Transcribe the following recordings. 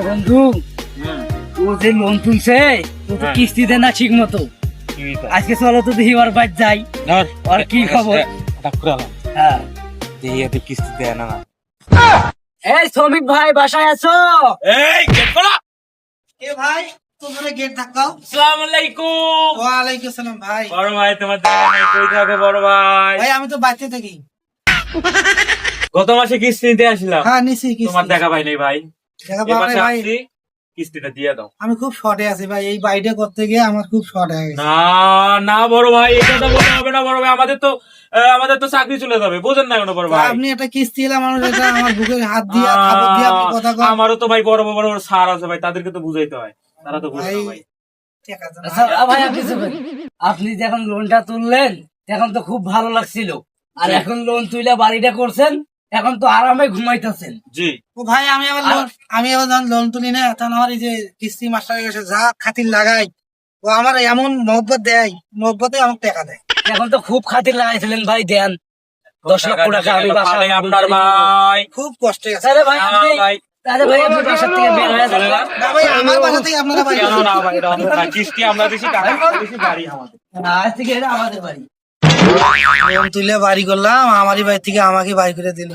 বন্ধু ও যে লোন তুলছে ও তো কিস্তি দেয় না ঠিক মতো। আজকে চলো তো দেখি ওর বাড়ি যাই, আর কি খবর। হ্যাঁ কিস্তি দেয় না। এই শ্রমিক ভাই বাসায় আছো? এই গেট খোলা। এ ভাই তোমরা গেট ধাক্কাও। আসসালামু আলাইকুম। ওয়ালাইকুম আসসালাম ভাই। বড় ভাই তোমার দেখা নাই, কই থাকো বড় ভাই? ভাই আমি তো বাড়িতে থাকি। গত মাসে কিস্তি নিতে আসলাম, হ্যাঁ নিছি কিস্তি। তোমার দেখা পাই নাই ভাই। দেখা এই পাও মাসে নাই ভাই? আসছি, কিস্তিটা দিয়ে দাও। আমি খুব শর্টে আছি ভাই, এই বাড়িটা করতে গিয়ে আমার খুব শর্ট হয়ে গেছে। না না বড় ভাই, এটা তো বলতে হবে না বড় ভাই, আমাদের তো চাকরি চলে যাবে, বুঝেন না কেন বড় তা ভাই? আপনি একটা কিস্তি এলাম মানুষ, এটা আমার বুকের হাত দিয়ে খাবার দিয়ে আপনি কথা কন। আমারও তো ভাই বড় বড় স্যার আছে ভাই, তাদেরকে তো বুঝাইতে হয়, তারা তো বুঝে না ভাই। ঠিক আছে না। আচ্ছা ভাই আপনি যাবেন। আপনি যখন লোনটা তুললেন তখন তো খুব ভালো লাগছিল, আর এখন লোন তুইলা বাড়িটা করছেন, এখন তো আরামে ঘুমাইতেছেন। জি ও ভাই আমি আবার যখন লোন তুলি না তখন আমার এই যে কিস্তি মাস্টার কাছে যা খাতির লাগাই, ও আমার এমন মহব্বত দেয়, মহব্বতে আমাকে টাকা দেয়। এখন তো খুব খাতির লাগাইছিলেন ভাই, দেন 10 লক্ষ টাকা আমি বাসায় আপনার ভাই। খুব কষ্টে আছে। আরে ভাই না আপনি ভাই, আরে ভাই আপনি বাসা থেকে বের হয়ে যান। না ভাই আমার বাসা থেকে আপনারা বাড়ি কেন না ভাই, এরকম না, কিস্তি আমরা দিছি, টাকা দিছি, বাড়ি আমাদের। আজ থেকে এটা আমাদের বাড়ি। লোন তুলে বাড়ি করলাম, আমারই বাড়ি থেকে আমাকে বাড়ি করে দিল।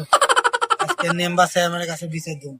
আজকে নেম্বার চেয়ারম্যানের কাছে বিচার দেব।